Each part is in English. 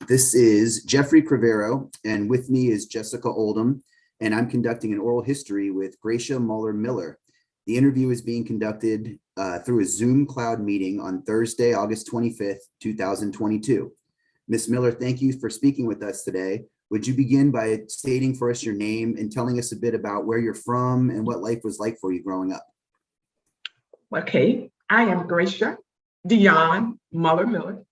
This is Jeffrey Crivero, and with me is Jessica Oldham, and I'm conducting an oral history with Gracia Muller-Miller. The interview is being conducted through a Zoom cloud meeting on Thursday, August 25th, 2022. Ms. Miller, thank you for speaking with us today. Would you begin by stating for us your name and telling us a bit about where you're from and what life was like for you growing up? Okay, I am Gracia Dion Muller-Miller.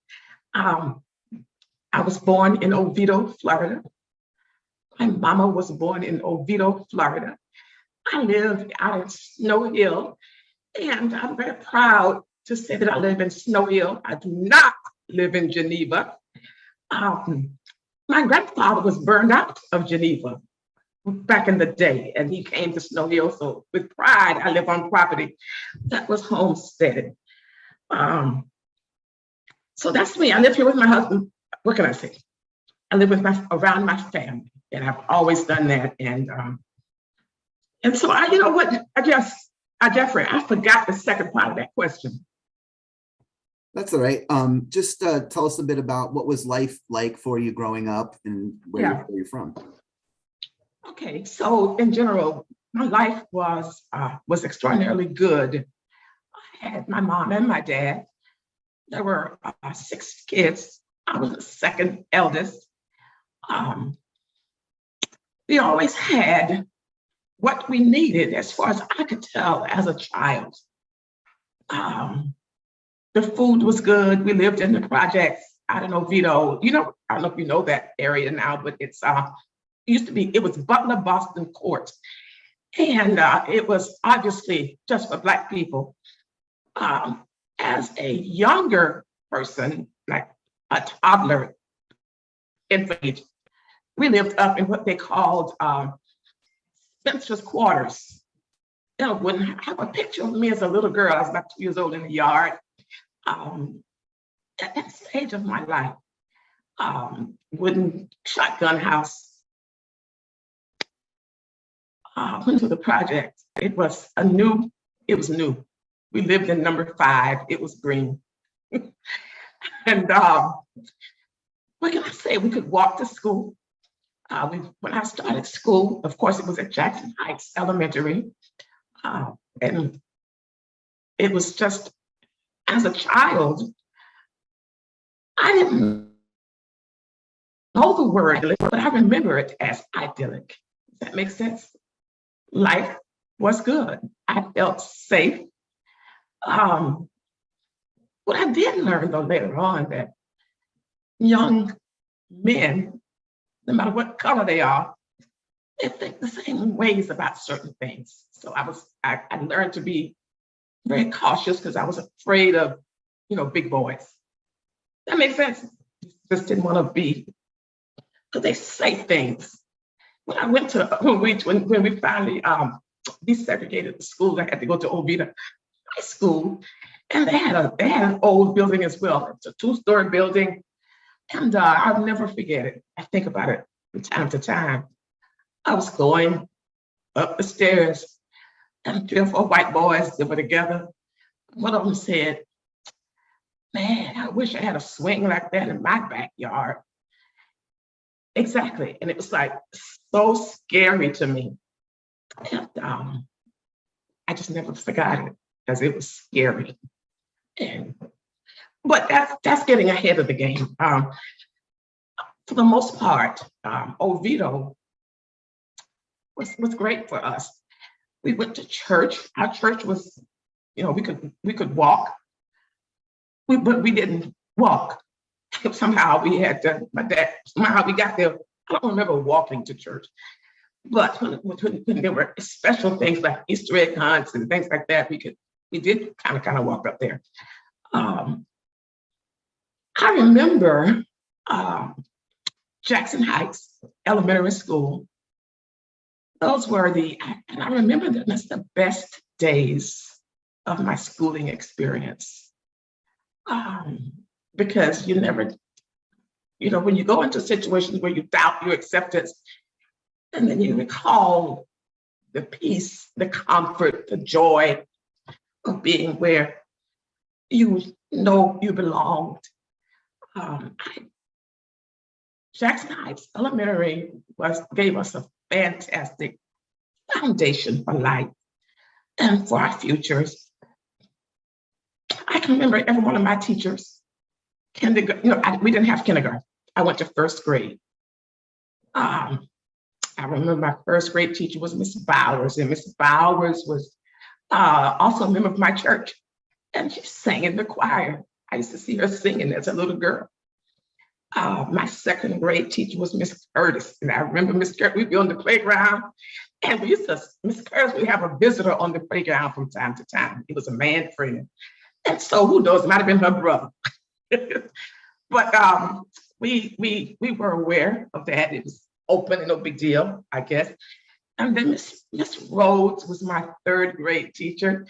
I was born in Oviedo, Florida. My mama was born in Oviedo, Florida. I live out in Snow Hill, and I'm very proud to say that I live in Snow Hill. I do not live in Geneva. My grandfather was burned out of Geneva back in the day, and he came to Snow Hill. So with pride, I live on property that was homesteaded. So that's me. I live here with my husband. What can I say? I live with around my family, and I've always done that. And so you know what? Jeffrey, I forgot the second part of that question. That's all right. Just tell us a bit about what was life like for you growing up and where you're from. Okay, so in general, my life was extraordinarily good. I had my mom and my dad. There were 6 kids. I was the second eldest. We always had what we needed, as far as I could tell, as a child. The food was good. We lived in the projects out in Oviedo. You know, I don't know if you know that area now, but it was Butler Boston Court. And it was obviously just for Black people. As a younger person, like a toddler, infant, we lived up in what they called Spencer's Quarters. You know, when I have a picture of me as a little girl, I was about 2 years old in the yard. At that stage of my life, wooden shotgun house. Went to the project. It was new. We lived in number 5. It was green. And what can I say? We could walk to school. When I started school, of course, it was at Jackson Heights Elementary. And it was just, as a child, I didn't know the word, but I remember it as idyllic. Does that make sense? Life was good. I felt safe. What I did learn, though, later on, that young men, no matter what color they are, they think the same ways about certain things. So I learned to be very cautious because I was afraid of, big boys. That makes sense. Just didn't want to be, because they say things. When we finally desegregated the schools, I had to go to Oviedo High School, and they had an old building as well. It's a 2-story building, and I'll never forget it. I think about it from time to time. I was going up the stairs, and 3 or 4 white boys that were together. One of them said, "Man, I wish I had a swing like that in my backyard." Exactly. And it was like so scary to me. And I just never forgot it because it was scary. But that's getting ahead of the game. For the most part, Oviedo was great for us. We went to church. Our church was, we could walk, but we didn't walk. Somehow we got there. I don't remember walking to church, but when there were special things like Easter egg hunts and things like that, we did kind of walk up there. I remember Jackson Heights Elementary School. Those were and I remember them as the best days of my schooling experience. Because you never, when you go into situations where you doubt your acceptance, and then you recall the peace, the comfort, the joy of being where you know you belonged. Jackson Heights Elementary gave us a fantastic foundation for life and for our futures. I can remember every one of my teachers. Kindergarten, we didn't have kindergarten. I went to first grade. I remember my first grade teacher was Miss Bowers, and Miss Bowers was also a member of my church, and she sang in the choir. I used to see her singing as a little girl. My second grade teacher was Miss Curtis, and I remember Miss Curtis, we'd be on the playground, and we used to, Miss Curtis would have a visitor on the playground from time to time. He was a man friend, and so who knows, it might have been her brother. But we were aware of that. It was open and no big deal, I guess. And then Miss Rhodes was my third grade teacher.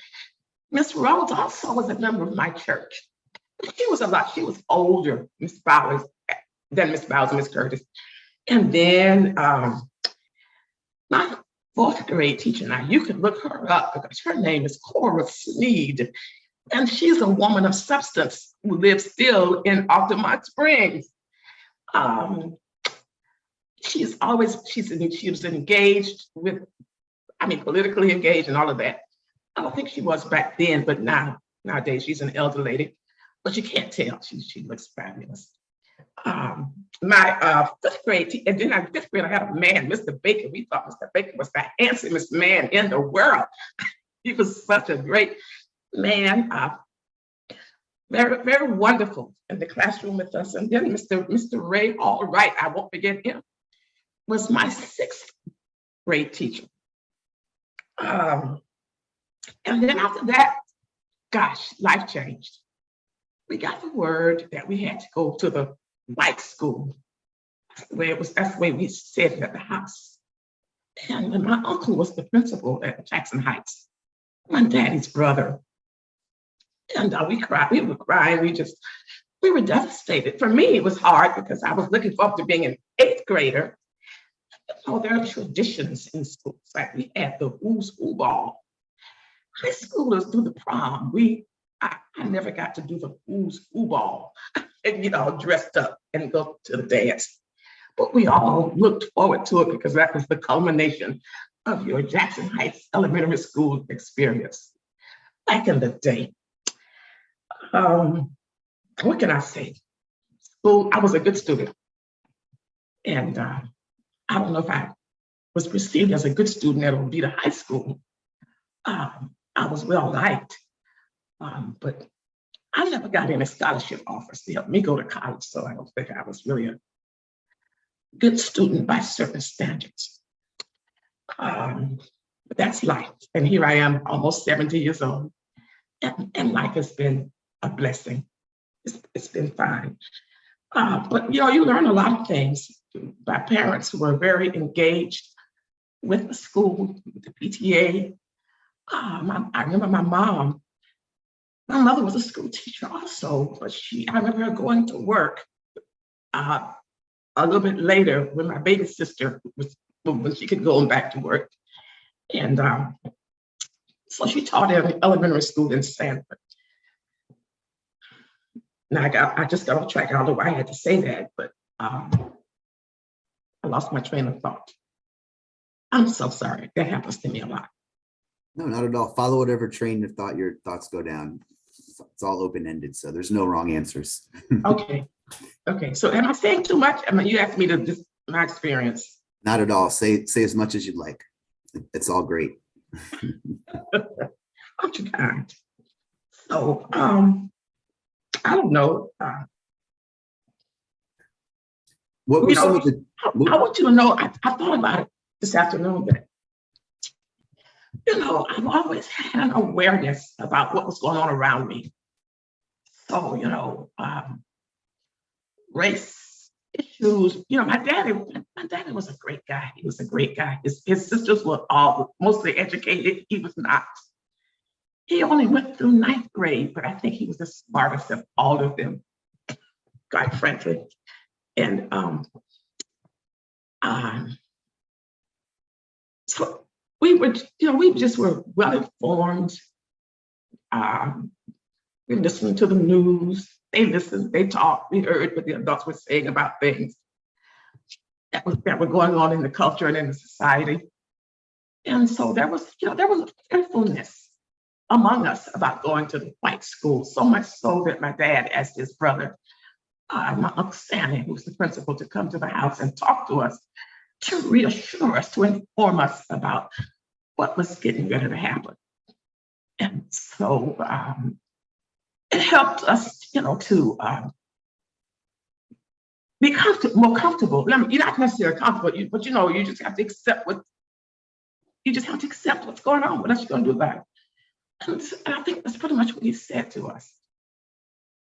Miss Rhodes also was a member of my church. She was older, Miss Bowers, than Miss Bowers and Miss Curtis. And then my fourth grade teacher, now you can look her up because her name is Cora Sneed. And she's a woman of substance who lives still in Altamont Springs. She was engaged with, politically engaged and all of that. I don't think she was back then, but nowadays she's an elder lady, but you can't tell. She looks fabulous. My fifth grade, and then in fifth grade, I had a man, Mr. Baker. We thought Mr. Baker was the handsomest man in the world. He was such a great man, very, very wonderful in the classroom with us. And then Mr. Ray Allwright, I won't forget him, was my sixth grade teacher. And then after that, gosh, life changed. We got the word that we had to go to the white school. That's the way we said it at the house. And my uncle was the principal at Jackson Heights, my daddy's brother. And we cried, we were crying, we were devastated. For me, it was hard because I was looking forward to being an eighth grader. There are traditions in schools, like we had the school ball. High schoolers do the prom. I never got to do the school ball and, dressed up and go to the dance. But we all looked forward to it because that was the culmination of your Jackson Heights Elementary School experience back in the day. What can I say? School, I was a good student. And I don't know if I was perceived as a good student at Oviedo High School. I was well liked, but I never got any scholarship offers to help me go to college, so I don't think I was really a good student by certain standards. But that's life, and here I am, almost 70 years old, and life has been a blessing. It's been fine. But you learn a lot of things by parents who are very engaged with the school, with the PTA. I remember my mother was a school teacher also, but I remember her going to work a little bit later when my baby sister when she could go back to work. And so she taught at an elementary school in Sanford. Now I just got off track. I don't know why I had to say that, but I lost my train of thought. I'm so sorry. That happens to me a lot. No, not at all. Follow whatever train of thought your thoughts go down. It's all open-ended, so there's no wrong answers. Okay. So am I saying too much? You asked me to just my experience. Not at all. Say as much as you'd like. It's all great. I'm too kind. So I don't know. What were some of the? I want you to know. I thought about it this afternoon that I've always had an awareness about what was going on around me. So race issues. My daddy was a great guy. He was a great guy. His sisters were all mostly educated. He was not. He only went through 9th grade, but I think he was the smartest of all of them, quite frankly. And so we just were well informed. We listened to the news. They listened, they talked, we heard what the adults were saying about things. that were going on in the culture and in the society. And so there was a fearfulness among us about going to the white school, so much so that my dad asked his brother, my Uncle Sammy, who's the principal, to come to the house and talk to us, to reassure us, to inform us about what was getting ready to happen. And so it helped us, to be more comfortable. You're not necessarily comfortable, but you just have to accept what's going on. What else you gonna do about it? And I think that's pretty much what he said to us.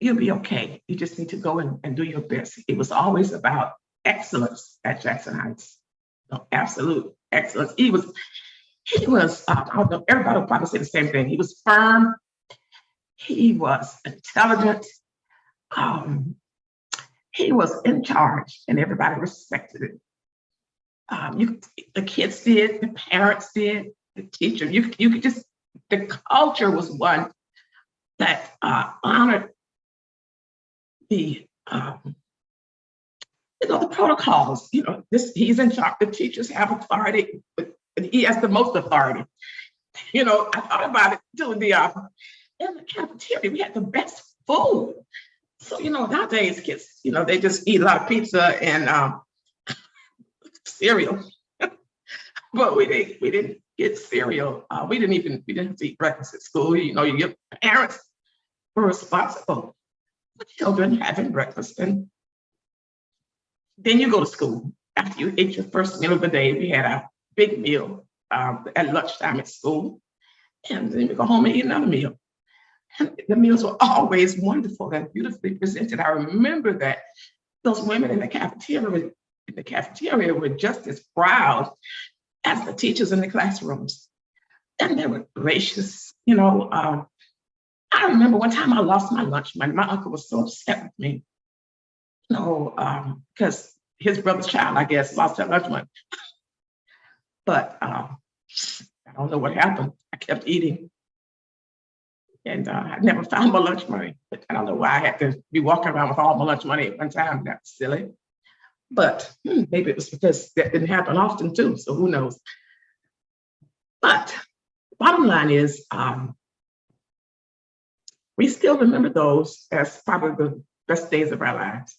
You'll be okay. You just need to go and do your best. It was always about excellence at Jackson Heights. No, absolute excellence. He was, I don't know, everybody will probably say the same thing. He was firm. He was intelligent. He was in charge and everybody respected it. The kids did, the parents did, the teacher. You could just, the culture was one that honored the the protocols. He's in charge. The teachers have authority, but he has the most authority. I thought about it too. In the cafeteria, we had the best food. So nowadays kids, they just eat a lot of pizza and cereal. But we didn't get cereal. We didn't have to eat breakfast at school. Your parents were responsible for children having breakfast, and then you go to school. After you ate your first meal of the day, we had a big meal at lunchtime at school, and then we go home and eat another meal. And the meals were always wonderful and beautifully presented. I remember that those women in the cafeteria were just as proud as the teachers in the classrooms. And they were gracious. I remember one time I lost my lunch money. My uncle was so upset with me, because his brother's child, I guess, lost her lunch money. But I don't know what happened. I kept eating. And I never found my lunch money. But I don't know why I had to be walking around with all my lunch money at one time. That's silly. But maybe it was because that didn't happen often too. So who knows? But bottom line is, we still remember those as probably the best days of our lives,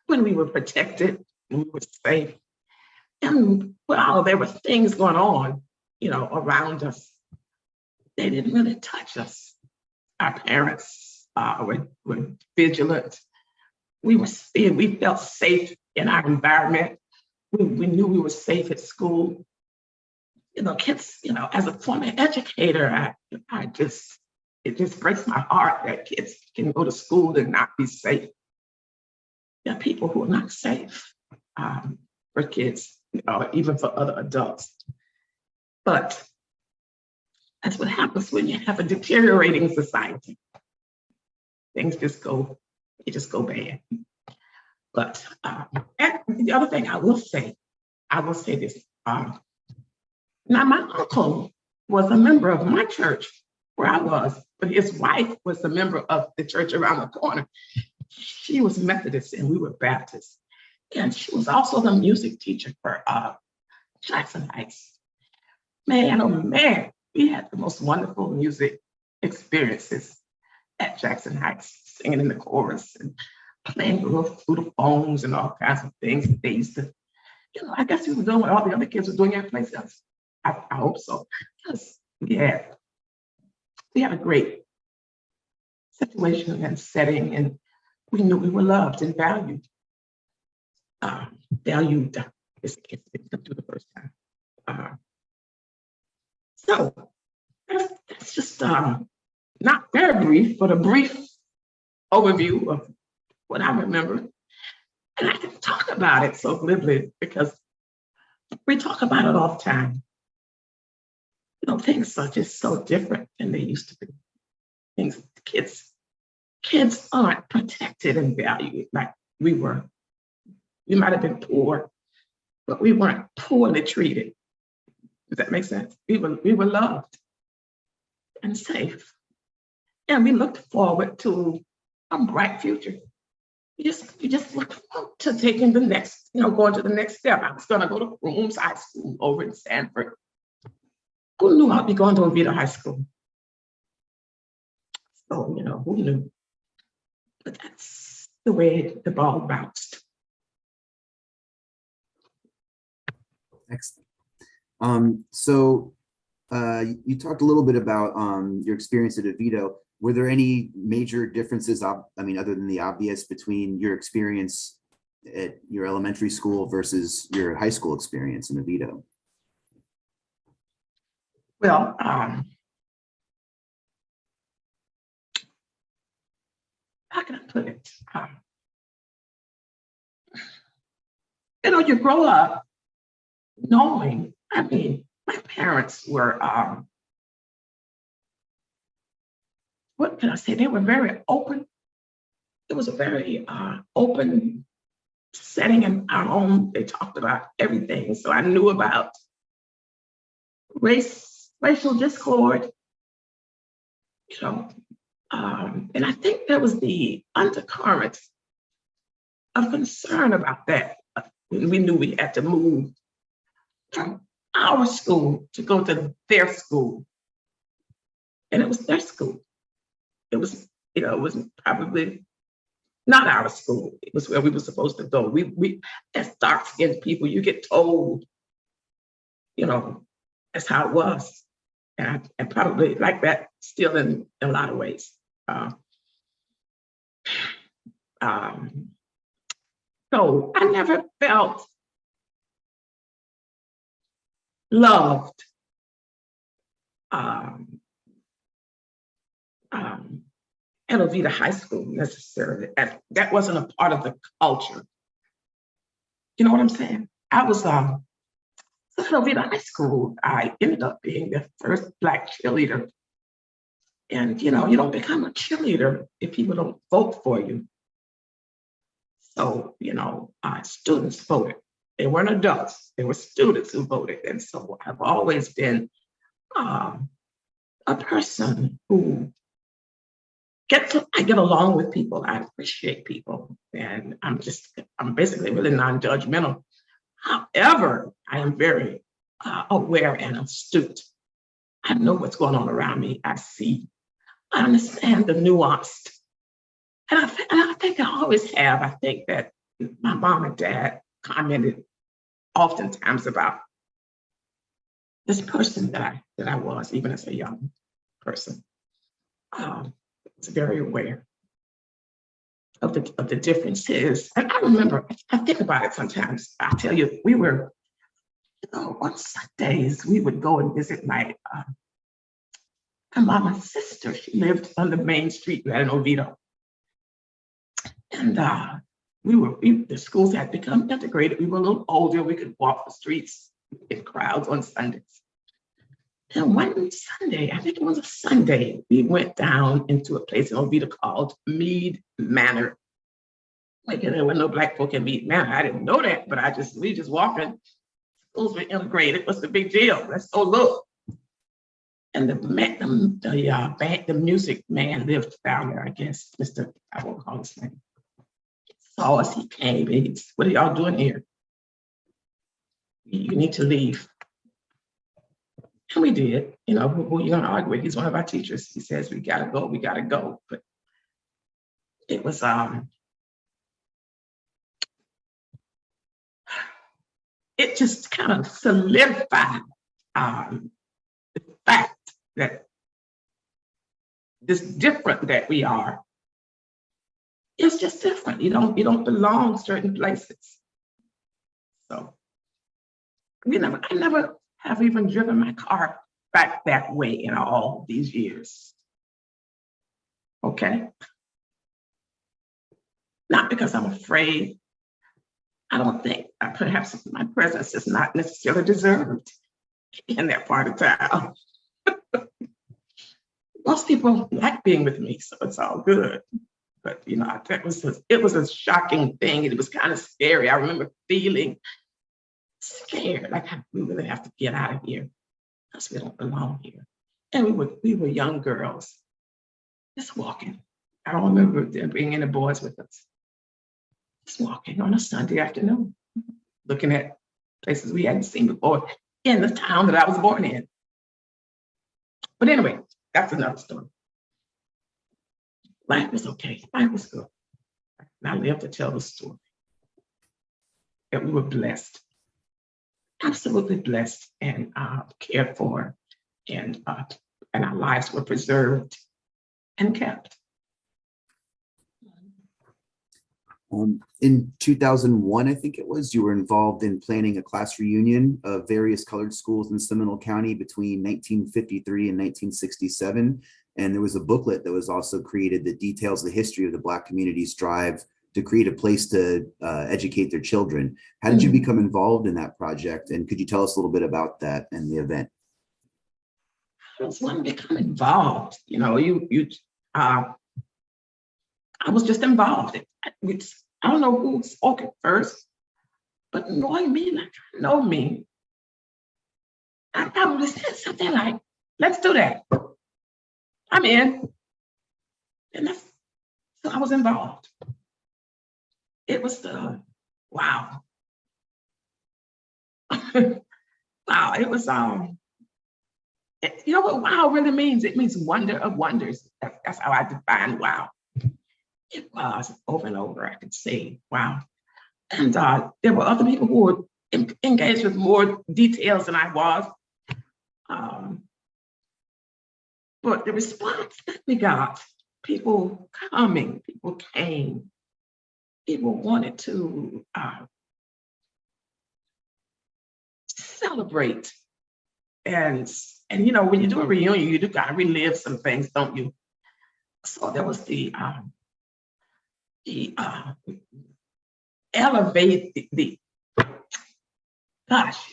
when we were protected, when we were safe. And while there were things going on, around us, they didn't really touch us. Our parents were vigilant. We felt safe in our environment. We knew we were safe at school. Kids, as a former educator, it just breaks my heart that kids can go to school and not be safe. There are people who are not safe for kids, even for other adults. But that's what happens when you have a deteriorating society. Things just go bad. But and the other thing I will say this. Now, my uncle was a member of my church where I was, but his wife was a member of the church around the corner. She was Methodist and we were Baptist. And she was also the music teacher for Jackson Heights. Man, oh man, we had the most wonderful music experiences at Jackson Heights, singing in the chorus and playing little flutophones and all kinds of things that they used to, I guess we were doing what all the other kids were doing at places. I hope so. Because we had a great situation and setting, and we knew we were loved and valued. Valued is the first time. So that's just not very brief, but a brief overview of what I remember. And I can talk about it so glibly because we talk about it all the time. Things are just so different than they used to be. Kids aren't protected and valued like we were. We might have been poor, but we weren't poorly treated. Does that make sense? We were loved and safe. And we looked forward to a bright future. you just look forward to taking the next, going to the next step. I was going to go to Crooms High School over in Sanford. Who knew I'd be going to Oviedo High School? So, who knew? But that's the way the ball bounced. Excellent. So you talked a little bit about your experience at Oviedo. Were there any major differences, other than the obvious, between your experience at your elementary school versus your high school experience in Oviedo? Well, how can I put it? You grow up knowing, my parents were, what can I say? They were very open. It was a very open setting in our home. They talked about everything. So I knew about racial discord, and I think there was the undercurrent of concern about that. We knew we had to move from our school to go to their school. And it was their school. It was, it was probably not our school. It was where we were supposed to go. We as dark-skinned people, you get told, that's how it was. And probably like that still in a lot of ways. So I never felt loved at Oviedo High School necessarily. That wasn't a part of the culture. You know what I'm saying? I was at Oviedo High School. I ended up being the first Black cheerleader. And you don't become a cheerleader if people don't vote for you. So, students voted. They weren't adults. They were students who voted. And so I've always been a person who I get along with people. I appreciate people. And I'm basically really non-judgmental. However, I am very aware and astute. I know what's going on around me. I understand the nuanced. And I think I always have. I think that my mom and dad commented oftentimes about this person that I was, even as a young person. I was very aware of the differences. And I remember, I think about it sometimes. I tell you, we were, on Sundays, we would go and visit my mama's sister. She lived on the main street right in Oviedo. And the schools had become integrated. We were a little older. We could walk the streets in crowds on Sundays. And one Sunday, I think it was a Sunday, we went down into a place in Oviedo called Mead Manor. Like, there were no Black folk in Mead Manor. I didn't know that, but we just walking. Schools were integrated. What's the big deal? Let's go look. And the music man lived down there, I guess. I won't call his name. He saw us, he came, and what are y'all doing here? You need to leave. And we did. Who are you going to argue with? He's one of our teachers. He says, we got to go. But it was, it just kind of solidified the fact that this different that we are, it's just different. You don't belong certain places. So I never have even driven my car back that way in all these years. Okay? Not because I'm afraid. I don't think perhaps my presence is not necessarily deserved in that part of town. Most people like being with me, so it's all good. But it was a shocking thing, and it was kind of scary. I remember feeling scared, like we really have to get out of here because we don't belong here. And we were young girls, just walking. I don't remember there being any boys with us. Just walking on a Sunday afternoon, looking at places we hadn't seen before in the town that I was born in. But anyway, that's another story. Life was okay. Life was good. And I live to tell the story that we were blessed, absolutely blessed, and cared for, and our lives were preserved and kept. In 2001, I think it was, you were involved in planning a class reunion of various colored schools in Seminole County between 1953 and 1967. And there was a booklet that was also created that details the history of the Black community's drive to create a place to educate their children. How did you become involved in that project? And could you tell us a little bit about that and the event? I just want to become involved. You know, I was just involved. I don't know who spoke it first, but knowing me like I know me, I probably said something like, let's do that. I'm in. And so I was involved. It was wow. Wow, it was you know what wow really means? It means wonder of wonders. That's how I define wow. It was over and over, I could say, wow. And there were other people who were engaged with more details than I was. But the response that we got, people coming, people came, people wanted to celebrate. And you know, when you do a reunion, you do gotta relive some things, don't you? So there was the elevate the gosh,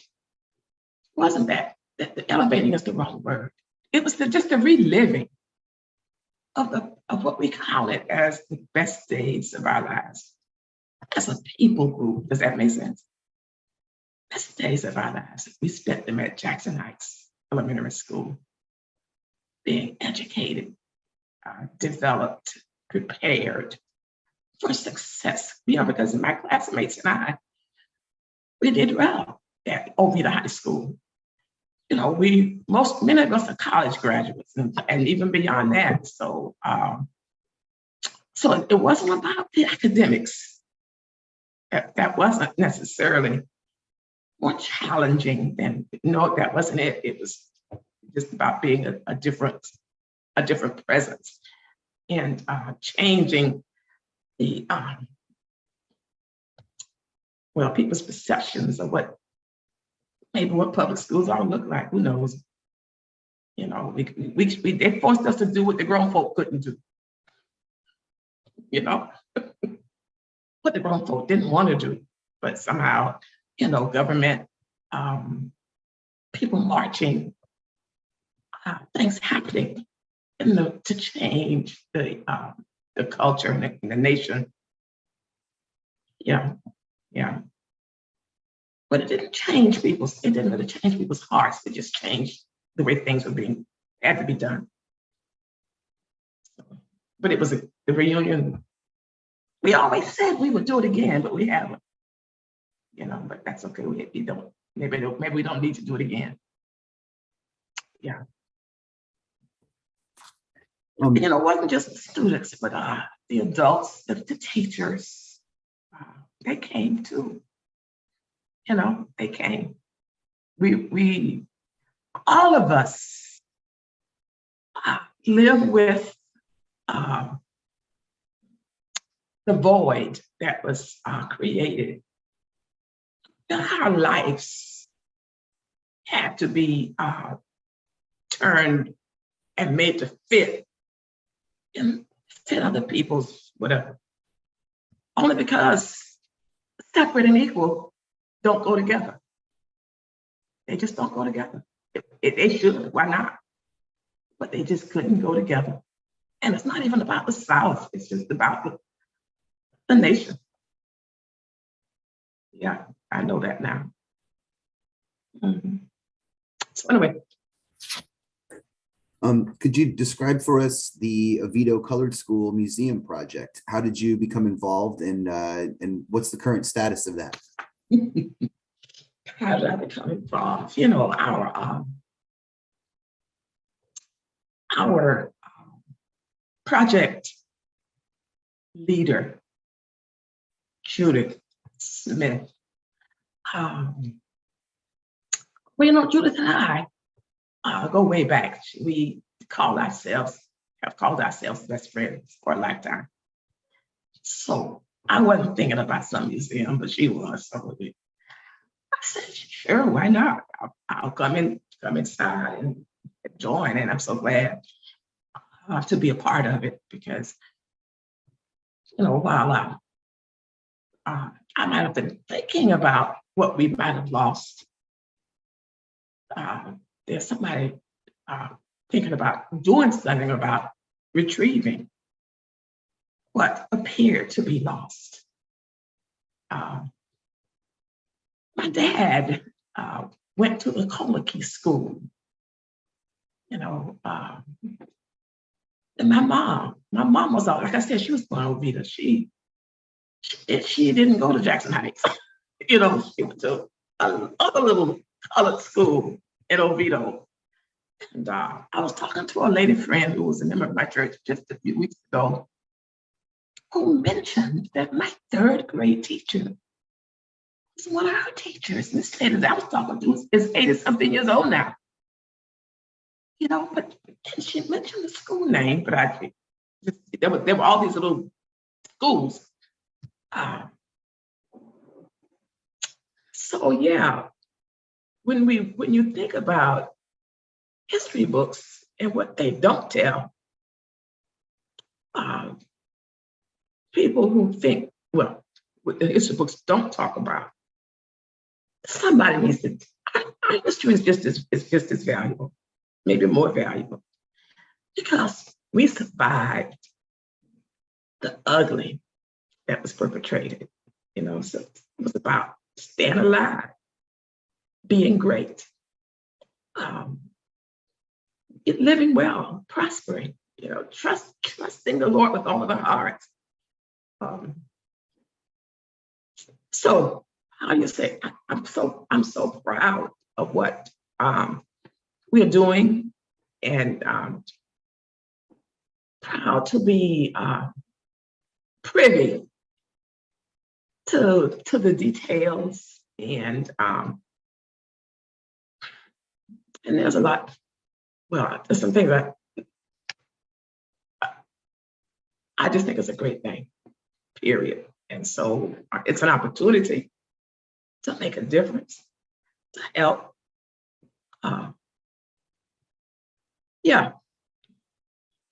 wasn't that the elevating is the wrong word. It was just the reliving of what we call it as the best days of our lives as a people group. Does that make sense? Best days of our lives. We spent them at Jackson Heights Elementary School, being educated, developed, prepared for success. You know, because my classmates and I, we did well at Oviedo High School. You know, many of us are college graduates and even beyond that. So, so it wasn't about the academics. That wasn't necessarily more challenging than, no, that wasn't it. It was just about being a different presence and changing the, people's perceptions of what public schools ought to look like. Who knows? You know, they forced us to do what the grown folk couldn't do. You know, what the grown folk didn't want to do, but somehow, you know, government, people marching, things happening, to change the culture and the nation. Yeah. But it didn't change it didn't really change people's hearts. It just changed the way things had to be done. But it was the reunion. We always said we would do it again, but we haven't. You know, but that's okay. We don't. Maybe we don't need to do it again. Yeah. You know, it wasn't just the students, but the adults, the teachers, they came too. You know, they came. We all of us live with the void that was created. Our lives had to be turned and made to fit other people's whatever. Only because separate and equal don't go together. They just don't go together. They should, why not? But they just couldn't go together. And it's not even about the South, it's just about the nation. Yeah, I know that now. So anyway. Could you describe for us the Oviedo Colored School Museum project? How did you become involved, and what's the current status of that? How did I become involved? You know, our project leader, Judith Smith. Well, you know, Judith and I go way back. We have called ourselves best friends for a lifetime. So I wasn't thinking about some museum, but she was. So I said, sure, why not? I'll come inside and join. And I'm so glad to be a part of it because, you know, while I might have been thinking about what we might have lost, there's somebody thinking about doing something about retrieving what appeared to be lost. My dad went to the Colloquy School, you know, and my mom was out, like I said, she was born in Oviedo. She didn't go to Jackson Heights. You know, she went to another little colored school in Oviedo. And I was talking to a lady friend who was a member of my church just a few weeks ago, who mentioned that my third grade teacher was one of her teachers. And this lady that I was talking to is 80-something years old now. You know, but and she mentioned the school name, but there were all these little schools. So yeah, when you think about history books and what they don't tell, people who think, well, what the history books don't talk about, somebody needs to. Our history is just as valuable, maybe more valuable, because we survived the ugly that was perpetrated. You know, so it was about staying alive, being great, living well, prospering. You know, trusting the Lord with all of our hearts. So how do you say? I'm so proud of what we are doing, and proud to be privy to the details, and there's a lot. Well, there's some things that I just think it's a great thing, period. And so it's an opportunity to make a difference, to help. Yeah,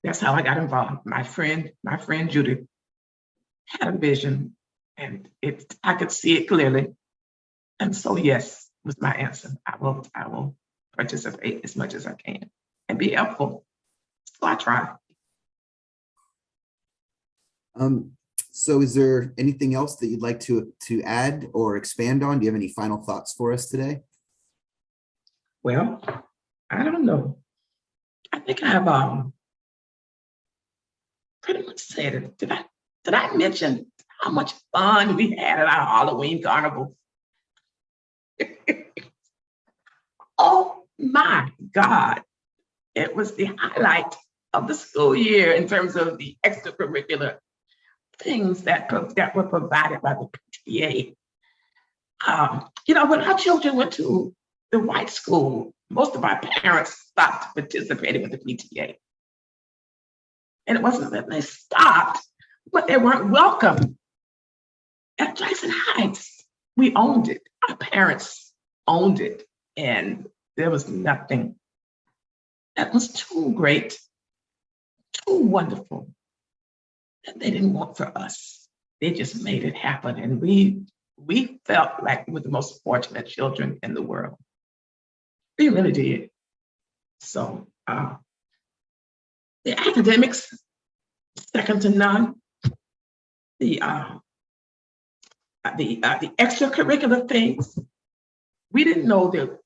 that's how I got involved. My friend Judy had a vision, and I could see it clearly. And so yes, was my answer. I will participate as much as I can and be helpful. So I try. So is there anything else that you'd like to add or expand on? Do you have any final thoughts for us today? Well, I don't know. I think I've pretty much said it. Did I mention how much fun we had at our Halloween carnival? Oh my God. It was the highlight of the school year in terms of the extracurricular things that were provided by the PTA. You know, when our children went to the white school, most of our parents stopped participating with the PTA. And it wasn't that they stopped, but they weren't welcome. At Jackson Heights, we owned it. Our parents owned it. And there was nothing that was too great, too wonderful, that they didn't want for us. They just made it happen. And we felt like we were the most fortunate children in the world. We really did. So the academics, second to none. The extracurricular things, we didn't know that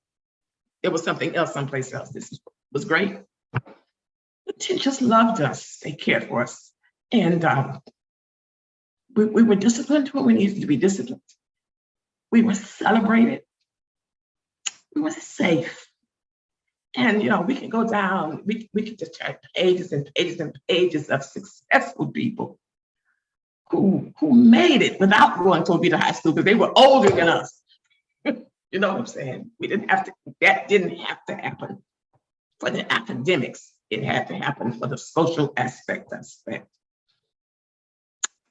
there was something else someplace else. This was great. The teachers loved us. They cared for us. And we were disciplined when we needed to be disciplined. We were celebrated. We were safe. And, we can go down, we can just have pages and pages and pages of successful people who made it without going to Oviedo High School because they were older than us. You know what I'm saying? That didn't have to happen for the academics. It had to happen for the social aspect.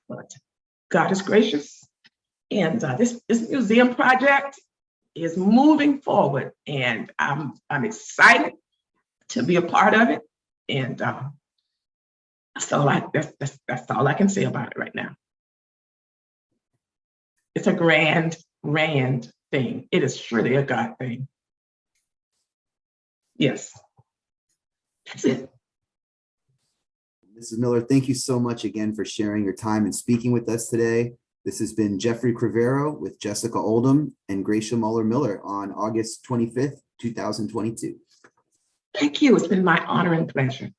But God is gracious. And this museum project is moving forward, and I'm excited to be a part of it. And that's all I can say about it right now. It's a grand thing. It is surely a God thing. Yes, that's it. Mrs. Miller, thank you so much again for sharing your time and speaking with us today. This has been Jeffrey Crivero with Jessica Oldham and Gracia Muller-Miller on August 25th, 2022. Thank you. It's been my honor and pleasure.